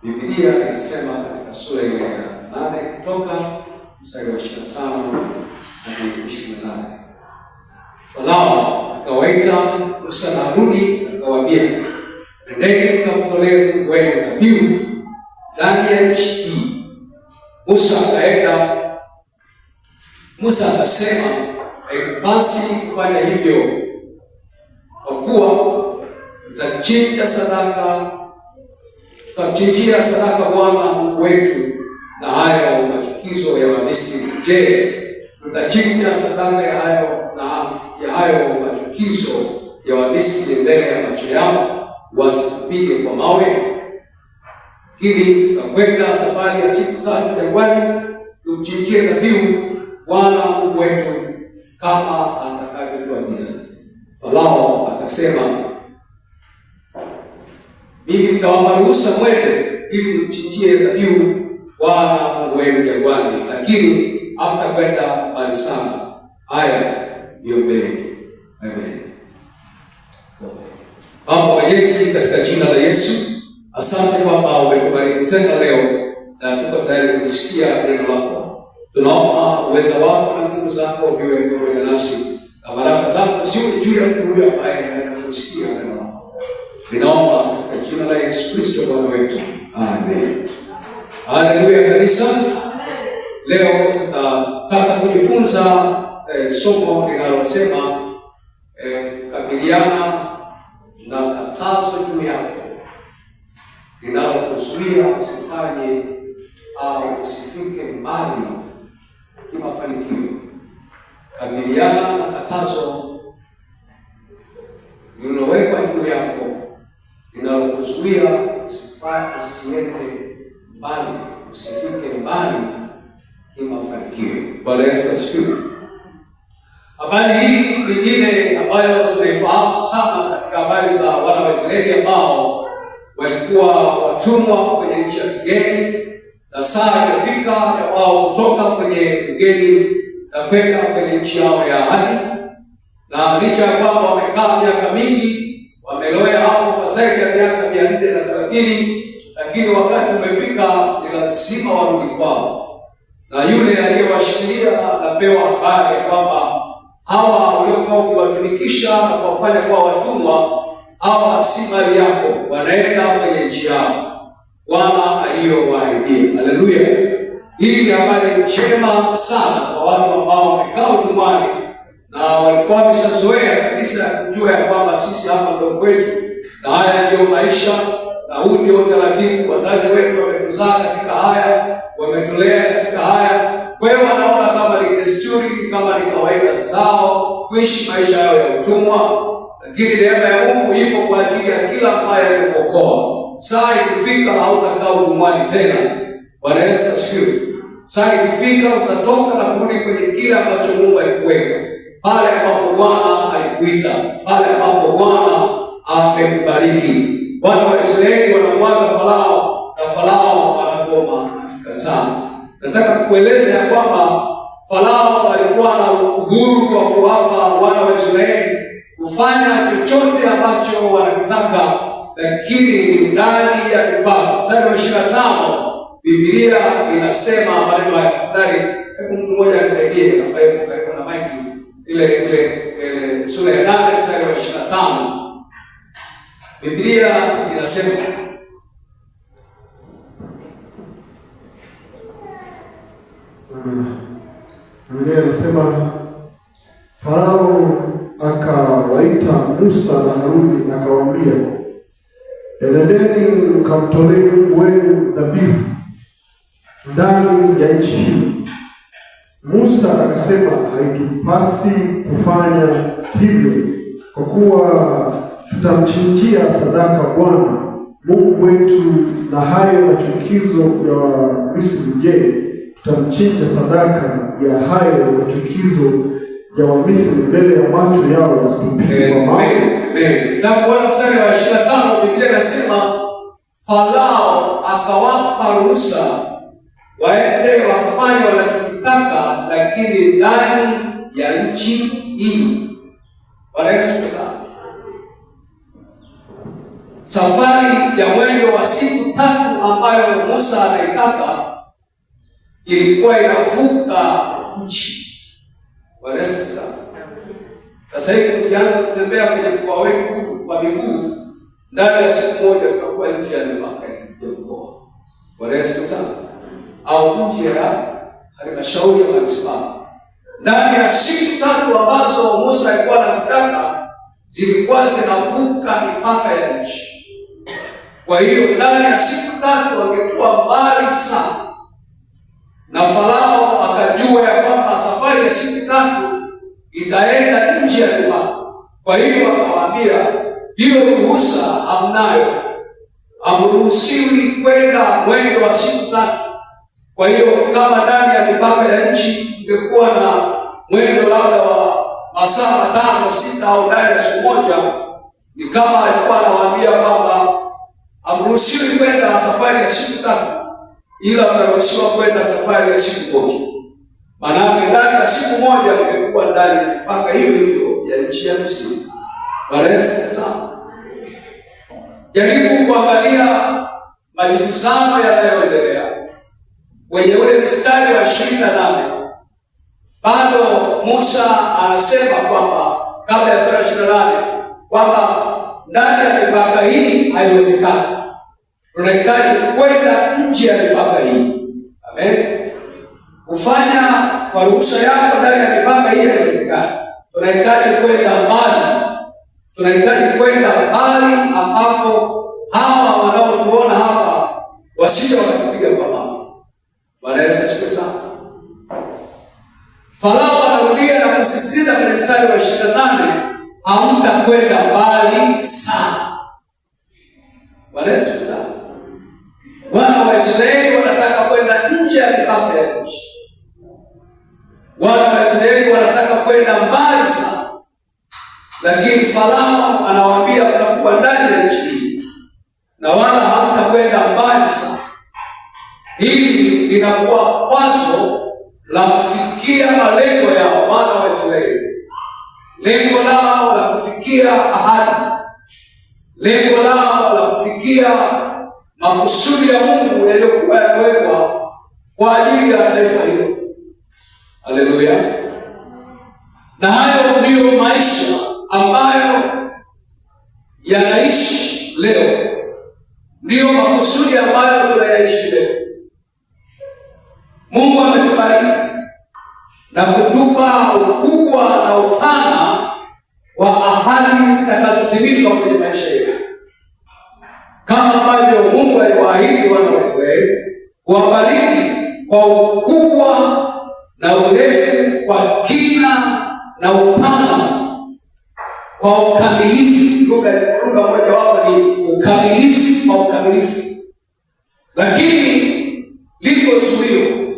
Biblia inasema katika sura ya 8 Kutoka mstari wa 25 hadi 28. Farao akawaita Musa na Haruni akawaambia, nendeni mkamtolee Mungu wenu dhabihu ndani ya nchi hii. Musa akaenda. Musa akasema, haikupasi kufanya hivyo, kwa kuwa tutamchinjia sadaka Bwana Mungu wetu na hayo machukizo ya Wamisri. Je, tutachinja sadaka ya hayo machukizo ya Wamisri mbele ya macho yao, wasipige kwa mawe? Lakini tutakwenda safari ya siku 3 jangwani, tumchinjie dhabihu Bwana Mungu wetu kama atakavyotuagiza. Farao akasema, mimi nitawapa ruhusa mwende ili mchinjie dhabihu Bwana Mungu wenu jangwani, lakini hamtakwenda mbali sana. Haya, niombeni. Amen. Baba Mwenyezi, katika jina la Yesu, asante kwamba umetubariki tena leo na tuko tayari kusikia neno lako. Tunaomba uweza wako na nguvu zako viwe pamoja nasi, na baraka zako ziwe juu ya mtu huyo ambaye anaenda kusikia neno lako. Ninaomba katika jina la Yesu Kristo Bwana wetu. Amen. Haleluya kanisa. Leo tutataka kujifunza somo linalosema kabiliana na katazo juu yako linalokuzuia usifanye au usifike mbali kimafanikio. Kabiliana na katazo lililowekwa juu yako linalokuzuia usiende mbali, usifike mbali kimafanikio. Bwana Yesu asifiwe. Habari hii nyingine ambayo tunaifahamu sana katika habari za wana wa Israeli ambao walikuwa watumwa kwenye nchi ya kigeni, na saa imefika ya wao kutoka kwenye ugeni na kwenda kwenye nchi yao ya ahadi. Na licha ya kwamba wamekaa miaka mingi, wameloea hapo kwa zaidi ya miaka 430, lakini wakati umefika ni lazima warudi kwao. Na yule aliyewashikilia anapewa habari ya kwamba hawa waliokuwa kuwatumikisha na kuwafanya kuwa watumwa, hawa si mali yako, wanaenda kwenye nchi yao Bwana aliyowaahidia. Haleluya! Hii ni habari njema sana kwa watu ambao wamekaa utumwani na walikuwa wameshazoea kabisa kujua ya kwamba sisi hapa ndio kwetu na haya ndio maisha na huu ndio utaratibu. Wazazi wetu wametuzaa katika haya, wametulea katika haya. Kwa hiyo wanaona kama ni desturi, kama ni kawaida zao kuishi maisha yao ya utumwa. Lakini neema ya Mungu ipo kwa ajili ya kila ambaye amekuokoa. Saa ikifika hautakaa utumwani tena. Bwana Yesu asifiwe. Saa ikifika utatoka na kurudi kwenye kile ambacho Mungu alikuweka, pale ambapo Bwana alikuita, pale ambapo Bwana amekubariki. Wana wa Israeli wanamwaga Farao na Farao anagoma akikataa. Nataka kukueleza ya kwamba Farao alikuwa na uhuru wa kuwapa wana wa Israeli kufanya chochote ambacho wanataka, lakini ndani ya mipaka. Mstari wa 25 Biblia inasema maneno ya kifadari. Hebu mtu mmoja anisaidie ambaye karibu na maiki, ile sura ya 8 mstari wa 25. Biblia inasema, Biblia inasema, Farao akawaita Musa na Haruni akawaambia, enendeni mkamtolee Mungu wenu dhabihu ndani ya nchi hii. Musa akasema, haitupasi kufanya hivyo, kwa kuwa tutamchinjia sadaka Bwana Mungu wetu na hayo machukizo ya Wamisri. Je, tutamchinja sadaka ya hayo machukizo ya Wamisri mbele ya macho yao, wasitupige kwa mawe? Tutakuona mstari wa 25. Biblia inasema Farao akawapa ruhusa waende wakafanya wanachotaka, lakini ndani ya nchi hii. Bwana Yesu sana. Safari ya mwendo wa siku 3 ambayo Musa anaitaka ilikuwa inavuka nchi. Bwana Yesu sana. Sasa hivi tukianza kutembea kwenye mkoa wetu kwa miguu, ndani ya siku moja tutakuwa nje ya mipaka ya mkoa. Bwana Yesu sana. Au nje ya halmashauri ya manispaa. Ndani ya siku 3 ambazo Musa alikuwa anazitaka zilikuwa zinavuka mipaka ya nchi. Kwa hiyo ndani ya siku 3 wangekuwa mbali sana, na Farao akajua ya kwamba safari ya siku 3 itaenda nje ya mipaka. Kwa hiyo akawaambia, hiyo ruhusa hamnayo, hamruhusiwi kwenda mwendo wa siku 3. Kwa hiyo kama ndani ya mipaka ya nchi ungekuwa na mwendo labda wa masaa 5, 6 au ndani ya siku moja, ni kama alikuwa anawaambia kwamba hamruhusiwi kwenda safari ya siku 3, ila mnaruhusiwa kwenda safari ya siku 1. Maana ndani ya siku moja ungekuwa ndani ya mipaka hiyo hiyo ya nchi ya Misri. Bwana Yesu sana. Jaribu kuangalia majibizano yanayoendelea kwenye ule mstari wa 28. Bado Musa anasema kwamba kabla ya 28 kwamba ndani ya mipaka hii haiwezekani. Tunahitaji kwenda nje ya mipaka hii. Amen. Kufanya kwa ruhusa yako ndani ya mipaka hii haiwezekani. Tunahitaji kwenda mbali. Tunahitaji kwenda mbali ambapo hawa wanaotuona hapa wasije wakatupiga kwa mama. Bwana Yesu asifiwe sana. Farao anarudia na kusisitiza kwenye mstari wa 28, hamtakwenda mbali sana. Bwana Yesu asifiwe sana. Wana wa Israeli wanataka kwenda nje ya mipaka ya nchi. Wana wa Israeli wanataka kwenda mbali sana. Lakini Farao anawaambia mtakuwa ndani ya nchi hii na wala hamtakwenda mbali sana. Hili linakuwa kwazo la kufikia malengo ya wana wa Israeli. Lengo lao la kufikia ahadi. Lengo lao la kufikia makusudi ya Mungu yaliyokuwa yamewekwa kwa ajili ya taifa hilo. Haleluya. Na hayo ndiyo maisha ambayo yanaishi leo. Ndiyo makusudi ambayo tunayaishi leo. Mungu ametubariki na kutupa ukubwa na upana wa ahadi zitakazotimizwa kwenye maisha yetu. Kama ambavyo Mungu aliwaahidi wana wa Israeli kuwabariki kwa ukubwa na urefu, kwa kina na upana, kwa ukamilifu. Lugha moja wapo ni ukamilifu, kwa ukamilifu. Lakini liko zuio,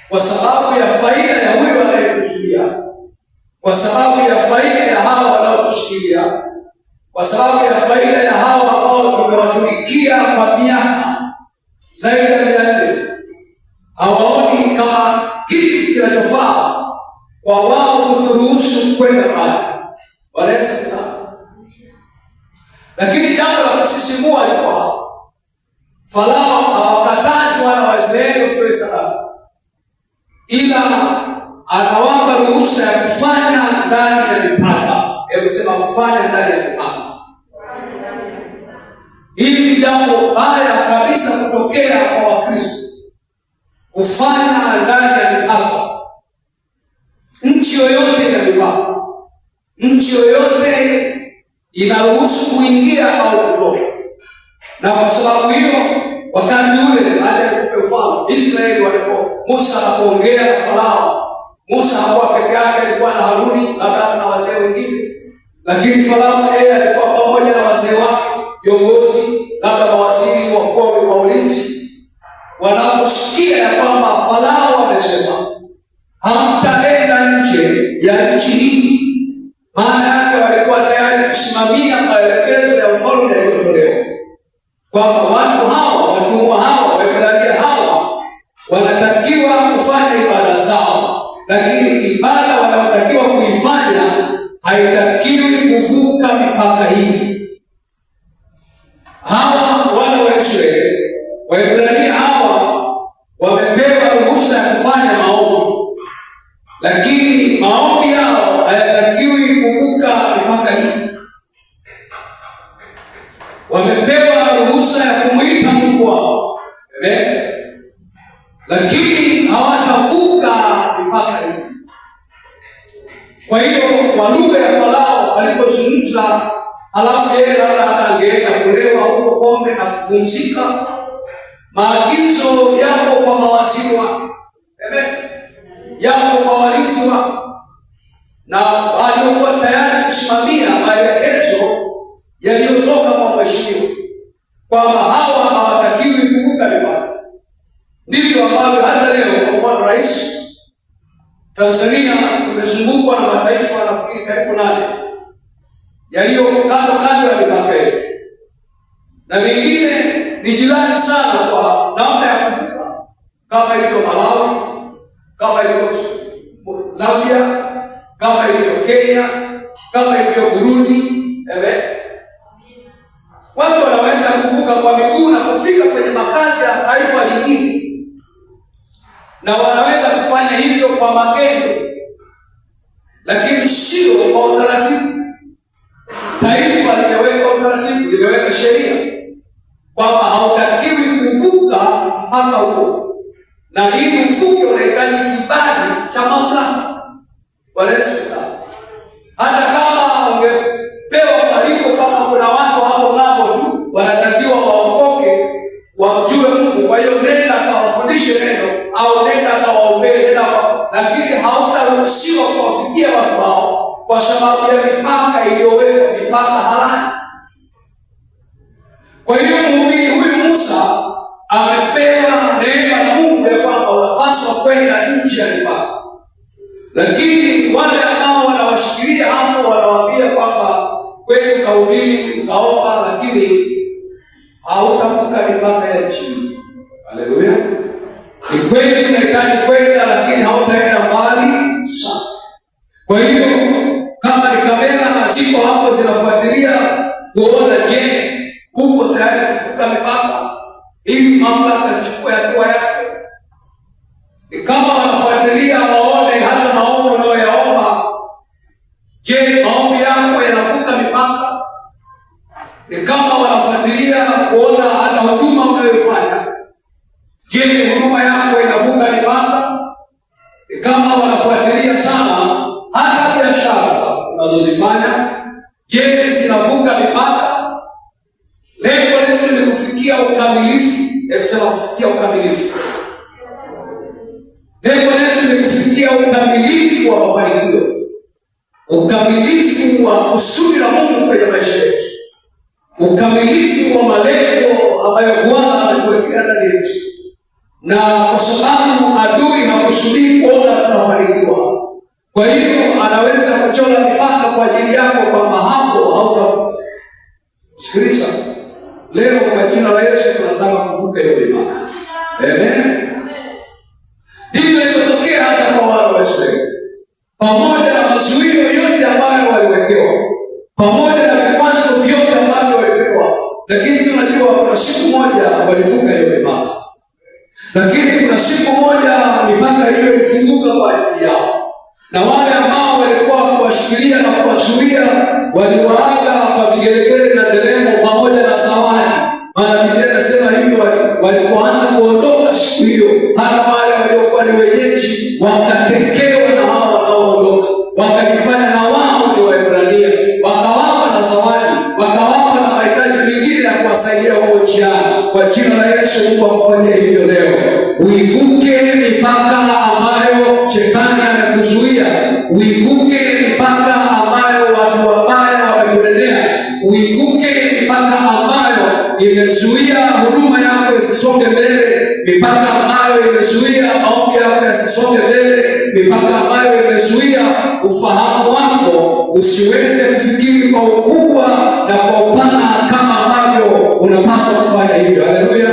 kwa sababu ya faida ya huyo anayekuzuia, kwa sababu ya faida ya hawa wanaokushikilia, kwa sababu ya faida ya hawa ambao tumewatumikia kwa miaka zaidi ya 400. Hawaoni kama kitu kinachofaa kwa wao kuturuhusu kwenda mbali. Bwana Yesu sana. Lakini jambo la kusisimua liko hapa. Farao hawakatazi wana wa Israeli wasitoe sadaka, ila anawapa ruhusa ya kufanya ndani ya mipaka. Hebu sema kufanya ndani ya mipaka. Hili ni jambo baya kabisa kutokea kwa Wakristo. Kufanya ndani ya mipaka. Nchi yoyote ina mipaka. Nchi yoyote inaruhusu kuingia au kutoka. Na kwa sababu hiyo, wakati ule, acha nikupe mfano, Israeli walipo Musa anapoongea na Farao, Musa hakuwa peke yake, alikuwa na Haruni, labda na wazee wengine. Lakini Farao yeye alikuwa pamoja na wazee wake, viongozi, labda mawaziri, wakuu wa ulinzi. Wanaposikia ya kwamba Farao amesema hamtaenda nje ya nchi hii, maana yake walikuwa tayari kusimamia maelekezo ya ufalme yaliyotolewa, kwamba watu hawa, watumwa hawa, Waebrania hawa wanatakiwa kufanya ibada zao, lakini ibada wanayotakiwa kuifanya haitakiwi kuvuka mipaka hii. Hawa wana wa Israeli Waebrania hawa wamepewa ruhusa ya kufanya maombi, lakini maombi yao hayatakiwi kuvuka mipaka hii. Wamepewa ruhusa ya kumwita Mungu wao, lakini hawatavuka mipaka hii. Kwa hiyo kwa lugha ya Farao alipozungumza, halafu yeye labda hata angeenda kulewa huko pombe na kupumzika, maagizo yapo kwa mawaziri wake, yapo kwa walinzi wake, na waliokuwa tayari kusimamia maelekezo yaliyotoka kwa mheshimiwa kwamba hawa hawatakiwi kuvuka mipaka. Ndivyo ambavyo hata leo, kwa mfano, rais Tanzania tumezungukwa na mataifa nafikiri karibu 8 yaliyo kando kando ya mipaka yetu, na mengine ni jirani sana kwa namna ya kuvuka, kama ilivyo Malawi, kama ilivyo Zambia, kama ilivyo Kenya, kama ilivyo Burundi. Watu wanaweza kuvuka kwa miguu na kufika kwenye makazi ya taifa lingine, na wanaweza kufanya hivyo kwa magendo, lakini sio kwa utaratibu. Taifa limeweka utaratibu, limeweka sheria kwamba hautakiwi kuvuka mpaka huko, na ili uvuke unahitaji kibali cha mamlaka. Hata kama ungepewa maliko, kama kuna watu hapo ng'ambo tu wanatakiwa waokoke, wamjue Mungu, kwa hiyo nenda kawafundishe neno, au nenda kawaombee, lakini hautaruhusiwa kuwafikia watu hao kwa sababu ya mipaka iliyowekwa, mipaka halali. Kwa hiyo mhubiri huyu Musa amepewa neema na Mungu ya kwamba unapaswa kwenda nje ya mipaka, lakini wale ambao wanawashikilia hapo wanawaambia kwamba kweli ukahubiri, ukaomba, lakini hautavuka mipaka ya nchi. Haleluya! Ni kweli unahitaji kwenda, lakini hautaenda mbali sana. Kwa hiyo kama ni kamera ziko hapo zinafuatilia kuona, je, uko tayari kuvuka mipaka ili mamlaka zichukue hatua yake? Ni kama wanafuatilia waone hata maombi unayoyaomba, je, maombi yako yanavuka mipaka? Ni kama wanafuatilia kuona hata huduma unayoifanya, je, huduma yako inavuka mipaka? Ni kama wanafuatilia sana hata biashara zako unazozifanya, je, zinavuka mipaka? Lengo letu ni kufikia ukamilifu. Hebu sema kufikia ukamilifu. Lengo letu ni kufikia ukamilifu wa mafanikio, ukamilifu wa kusudi la Mungu kwenye maisha yetu, ukamilifu wa malengo ambayo Bwana ametuwekea ndani yetu. Na kwa sababu adui hakusudii kuona tunafanikiwa, kwa hiyo anaweza kuchora mipaka kwa ajili yako kwamba hapo hautavuka. Sikiliza, leo kwa jina la Yesu tunataka kuvuka hiyo mipaka. Amen. Ndivyo ilitokea hata kwa wana wa Israeli, pamoja na mazuio yote ambayo waliwekewa, pamoja na vikwazo vyote ambavyo walipewa, lakini tunajua kuna siku moja walivuka hiyo mipaka. Lakini kuna siku moja mipaka hiyo ilifunguka kwa ajili yao, na wale ambao walikuwa kuwashikilia na kuwazuia waliwaaga kwa vigelegele na nderemo pamoja na zawadi. Maana Biblia inasema hivyo, walipoanza kuondoka siku hiyo, hata wale waliokuwa ni wenyeji wakatekewa na hao wanaoondoka, wakajifanya na wao ni Waebrania, wakawapa na zawadi, wakawapa na mahitaji mengine ya kuwasaidia huko njiani. Kwa jina la Yesu, Mungu akufanyie hivyo leo, uivuke mipaka ambayo shetani amekuzuia, uivuke mipaka ambayo watu wabaya wamekunenea, uivuke mipaka ambayo imezuia huduma yako isisonge mbele, mipaka ambayo imezuia maombi yako yasisonge mbele, mipaka ambayo imezuia ufahamu wako usiweze kufikiri kwa ukubwa na kwa upana kama ambavyo unapaswa kufanya hivyo. Haleluya!